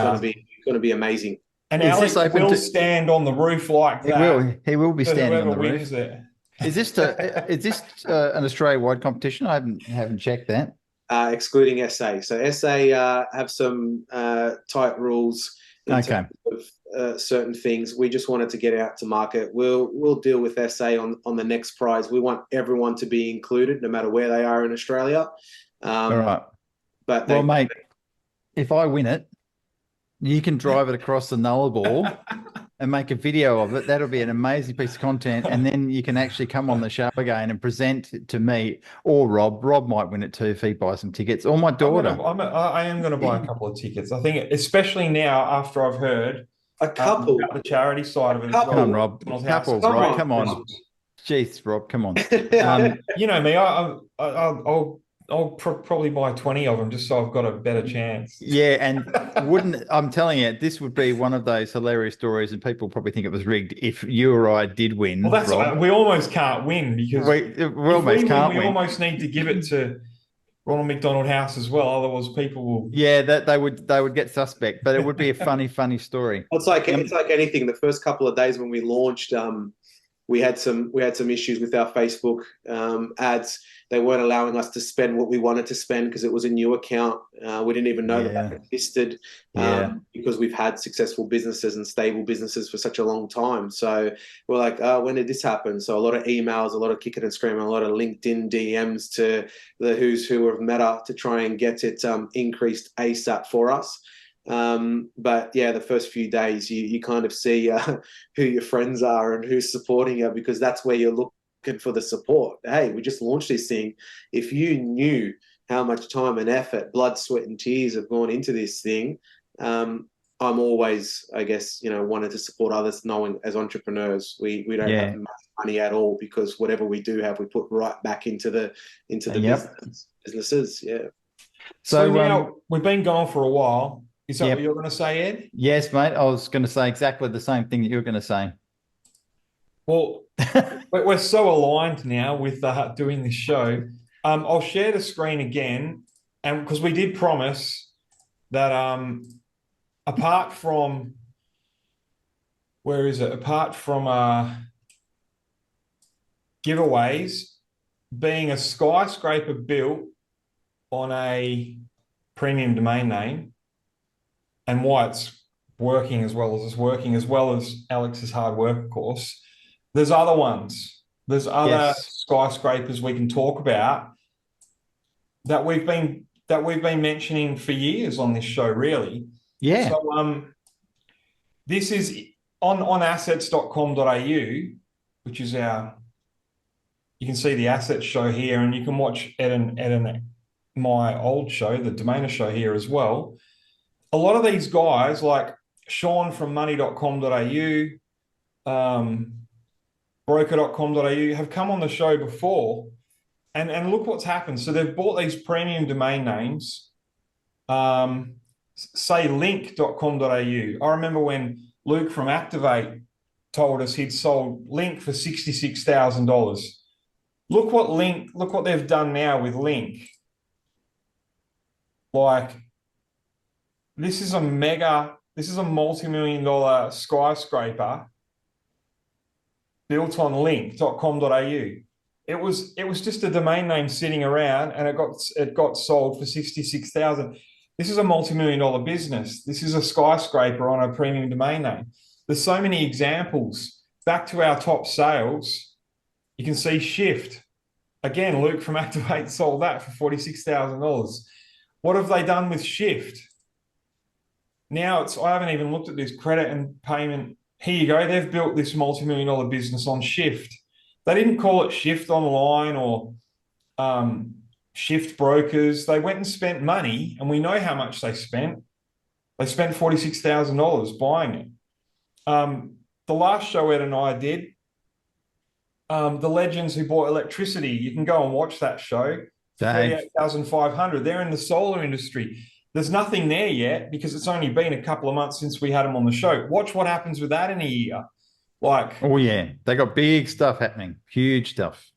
going to be amazing. And Alex will stand on the roof like that. He will be standing on the roof. It. Is this an Australia-wide competition? I haven't checked that. Excluding SA. So SA have some tight rules in terms of certain things. We just wanted to get out to market. We'll deal with SA on the next prize. We want everyone to be included, no matter where they are in Australia. All right. But mate, if I win it, you can drive it across the Nullarbor and make a video of it. That'll be an amazing piece of content. And then you can actually come on the show again and present it to me or Rob. Rob might win it too if he buys some tickets, or my daughter. I am going to buy a couple of tickets. I think, especially now after I've heard a couple about the charity side of it. Come on, Rob. Come on. Jeez, Rob, come on. You know me. I'll probably buy 20 of them just so I've got a better chance. Yeah, and I'm telling you, this would be one of those hilarious stories, and people probably think it was rigged if you or I did win. Well, that's Rob. We almost can't win because we almost need to give it to Ronald McDonald House as well. Otherwise, people will. Yeah, that they would get suspect, but it would be a funny story. It's like anything. The first couple of days when we launched, we had some issues with our Facebook ads. They weren't allowing us to spend what we wanted to spend because it was a new account. We didn't even know that existed because we've had successful businesses and stable businesses for such a long time. So we're like, when did this happen? So a lot of emails, a lot of kick it and scream, a lot of LinkedIn DMs to the who's who of Meta to try and get it increased ASAP for us. But yeah, the first few days you kind of see who your friends are and who's supporting you, because that's where you're looking for the support. Hey, we just launched this thing. If you knew how much time and effort, blood, sweat and tears have gone into this thing, I'm always, I guess, wanted to support others, knowing as entrepreneurs, we don't have much money at all, because whatever we do have, we put right back into the businesses. Yeah. So now we've been going for a while. Is that what you're going to say, Ed? Yes, mate. I was going to say exactly the same thing that you were going to say. Well, we're so aligned now with doing this show. I'll share the screen again, and because we did promise that apart from giveaways, being a skyscraper built on a premium domain name, and why it's working as well as it's working, as well as Alex's hard work, of course. There's other ones. There's other skyscrapers we can talk about that we've been mentioning for years on this show, really. Yeah. So this is on assets.com.au, which is you can see the assets show here, and you can watch Ed and my old show, the Domainer show, here as well. A lot of these guys, like Sean from money.com.au, broker.com.au, have come on the show before, And look what's happened. So they've bought these premium domain names, say link.com.au. I remember when Luke from Activate told us he'd sold Link for $66,000. Look what they've done now with Link. Like, this is a multi-million-dollar skyscraper built on link.com.au. It was just a domain name sitting around, and it got sold for 66,000. This is a multi-million-dollar business. This is a skyscraper on a premium domain name. There's so many examples. Back to our top sales, you can see Shift. Again, Luke from Activate sold that for $46,000. What have they done with Shift? Now I haven't even looked at this credit and payment. Here you go. They've built this multi-million-dollar business on Shift. They didn't call it Shift Online or Shift Brokers. They went and spent money, and we know how much they spent. They spent $46,000 buying it. The last show Ed and I did, the legends who bought electricity, you can go and watch that show. 38,500. They're in the solar industry. There's nothing there yet because it's only been a couple of months since we had them on the show. Watch what happens with that in a year. Like, oh yeah, they got big stuff happening, huge stuff.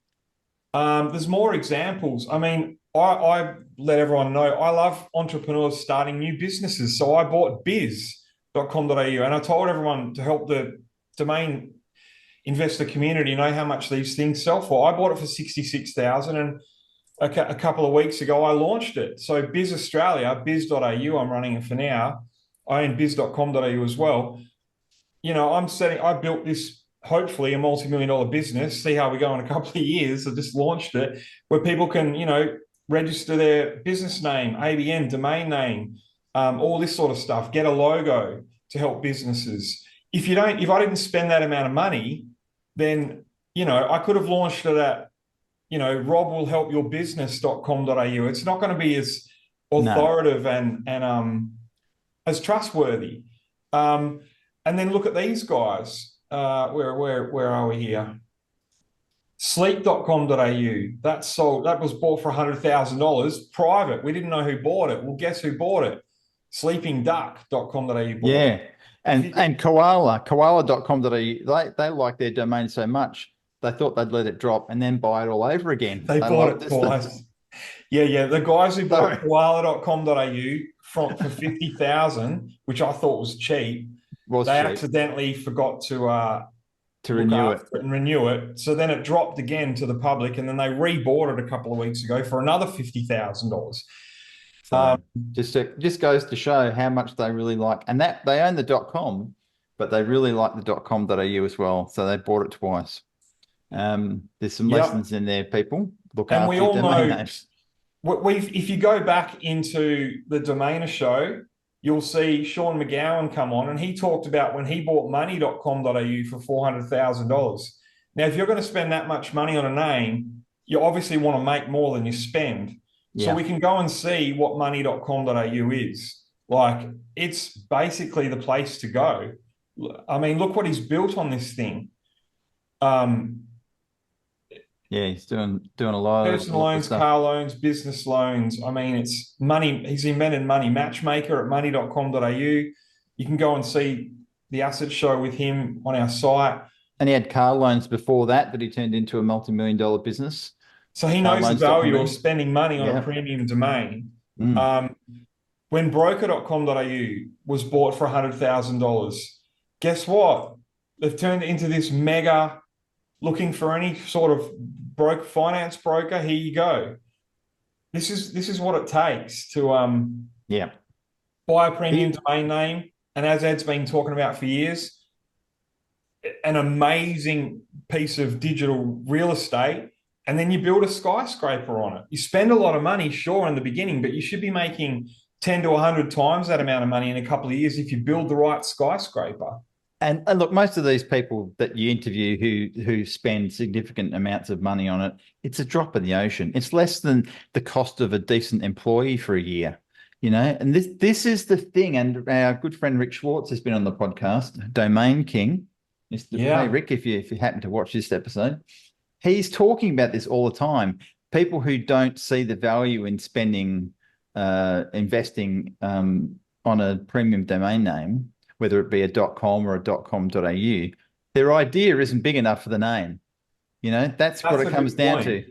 There's more examples. I mean, I let everyone know I love entrepreneurs starting new businesses. So I bought biz.com.au, and I told everyone to help the domain investor community know how much these things sell for. I bought it for 66,000, and a couple of weeks ago I launched it. So Biz Australia, biz.au, I'm running it for now. I own biz.com.au as well. You know, I built this, hopefully a multi-million-dollar business. See how we go in a couple of years. I just launched it where people can, you know, register their business name, ABN, domain name, all this sort of stuff, get a logo to help businesses. If I didn't spend that amount of money, then, you know, I could have launched it at, you know, robwillhelpyourbusiness.com.au. It's not going to be as authoritative and as trustworthy. And then look at these guys. Where are we here? Sleep.com.au. That was bought for $100,000 private. We didn't know who bought it. Well, guess who bought it? Sleepingduck.com.au. Yeah. And koala.com.au, they like their domain so much, they thought they'd let it drop and then buy it all over again. They bought it twice. Yeah. The guys who bought koala.com.au for 50,000, which I thought was cheap, accidentally forgot to renew it and renew it. So then it dropped again to the public, and then they rebought it a couple of weeks ago for another $50,000. So just goes to show how much they really like, and that they own the .com, but they really like the .com.au as well. So they bought it twice. There's some lessons in there, people. Look after your domain names. If you go back into the Domainer show, you'll see Sean McGowan come on, and he talked about when he bought money.com.au for $400,000. Now, if you're going to spend that much money on a name, you obviously want to make more than you spend. Yeah. So we can go and see what money.com.au is. Like, it's basically the place to go. I mean, look what he's built on this thing. Yeah, he's doing a lot of personal loans, car loans, business loans. I mean, it's money. He's invented Money Matchmaker at money.com.au. You can go and see the asset show with him on our site. And he had car loans before that he turned into a multi-million-dollar business. So he knows the value of spending money on a premium domain. When broker.com.au was bought for $100,000, guess what? They've turned it into this mega, looking for any sort of finance broker. Here you go. This is what it takes to buy a premium domain name. And as Ed's been talking about for years, an amazing piece of digital real estate. And then you build a skyscraper on it. You spend a lot of money, sure, in the beginning, but you should be making 10 to 100 times that amount of money in a couple of years if you build the right skyscraper. And look, most of these people that you interview who spend significant amounts of money on it, it's a drop in the ocean. It's less than the cost of a decent employee for a year, you know. And this is the thing. And our good friend Rick Schwartz has been on the podcast, Domain King. Hey, Rick, if you happen to watch this episode, he's talking about this all the time. people who don't see the value in investing on a premium domain name, whether it be a .com or a .com.au, their idea isn't big enough for the name. You know, that's what it comes down to.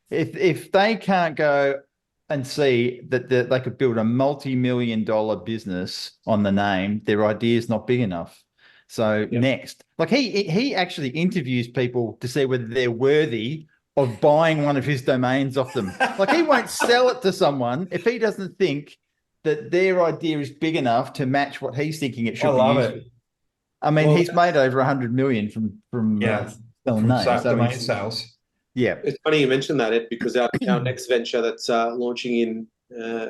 If they can't go and see that they could build a multi-million-dollar business on the name, their idea is not big enough. So next, like he actually interviews people to see whether they're worthy of buying one of his domains off them. Like he won't sell it to someone if he doesn't think that their idea is big enough to match what he's thinking it should be. I love it. I mean, he's made over 100 million from selling names. Domain sales. Yeah, it's funny you mentioned that, Ed, because our next venture that's launching in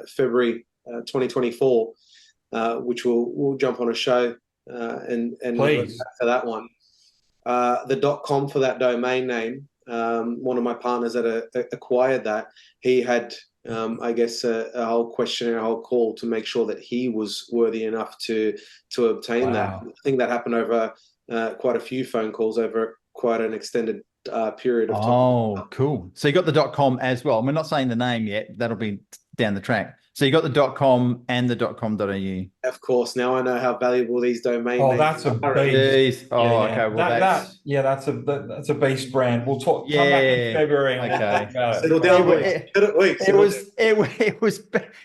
February 2024, which we'll jump on a show and please for that one. The .com for that domain name. One of my partners that acquired that, he had I guess a whole questionnaire, a whole call to make sure that he was worthy enough to obtain that. I think that happened over quite a few phone calls over quite an extended period of time. Oh, cool. So you got the .com as well. We're not saying the name yet. That'll be down the track. So you got the .com and the .com.au. Of course. Now I know how valuable these domain names that's a beast. Oh, okay. Well, that's a beast brand. We'll talk. Come back in February. Okay. Settle down.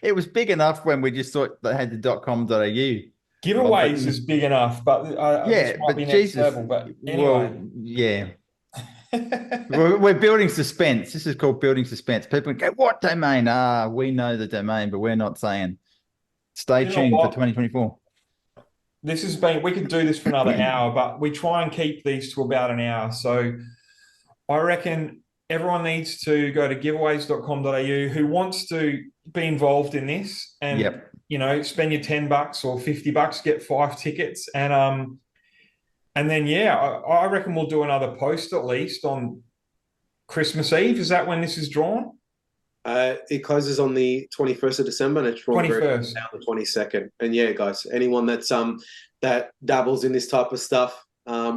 It was big enough when we just thought they had the .com.au. Giveaways is big enough, but but Jesus. Level, but anyway. Well, yeah. we're building suspense. This is called building suspense. People go, what domain? We know the domain, but we're not saying. Stay tuned for 2024. This has been, we could do this for another hour, but we try and keep these to about an hour. So I reckon everyone needs to go to giveaways.com.au who wants to be involved in this and, spend your $10 or $50, get 5 tickets. And then, I reckon we'll do another post at least on Christmas Eve. Is that when this is drawn? It closes on the 21st of December and it's drawn down the 22nd. And guys, anyone that's that dabbles in this type of stuff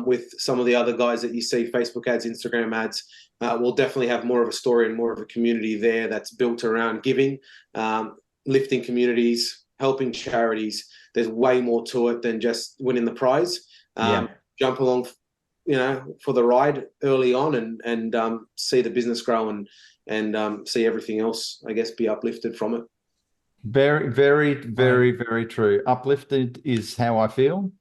with some of the other guys that you see, Facebook ads, Instagram ads, we'll definitely have more of a story and more of a community there that's built around giving, lifting communities, helping charities. There's way more to it than just winning the prize. Jump along, for the ride early on and see the business grow and see everything else, I guess, be uplifted from it. Very, very, very, very true. Uplifted is how I feel.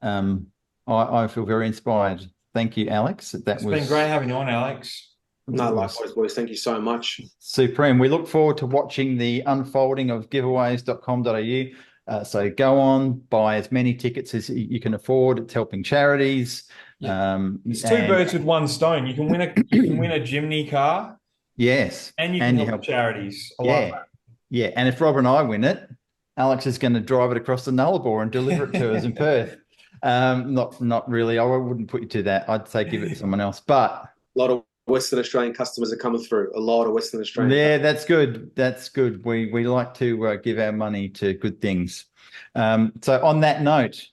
I feel very inspired. Thank you, Alex. It's been great having you on, Alex. No, likewise, boys. Thank you so much. Supreme. We look forward to watching the unfolding of giveaways.com.au. So go on, buy as many tickets as you can afford. It's helping charities. It's 2 birds with 1 stone. You can win a Jimny car. Yes. And you can help charities. I love that. Yeah. And if Rob and I win it, Alex is going to drive it across the Nullarbor and deliver it to us in Perth. Not really. I wouldn't put you to that. I'd say give it to someone else. But a lot of Western Australian customers are coming through. A lot of Western Australian. Yeah, that's good. That's good. We like to give our money to good things. So on that note,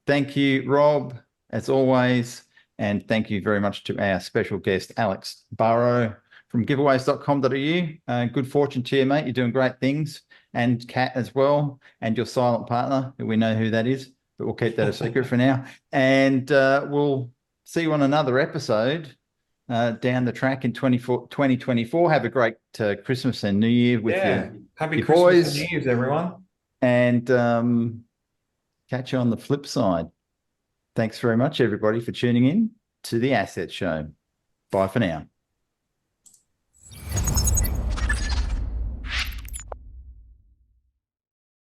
thank you, Rob, as always, and thank you very much to our special guest, Alex Barrow from giveaways.com.au. Good fortune to you, mate. You're doing great things, and Kat as well, and your silent partner. We know who that is, but we'll keep that a secret for now. And we'll see you on another episode down the track in 2024. Have a great Christmas and New Year with Happy your Christmas boys. and New Year's, everyone. And catch you on the flip side. Thanks very much, everybody, for tuning in to the Asset Show. Bye for now.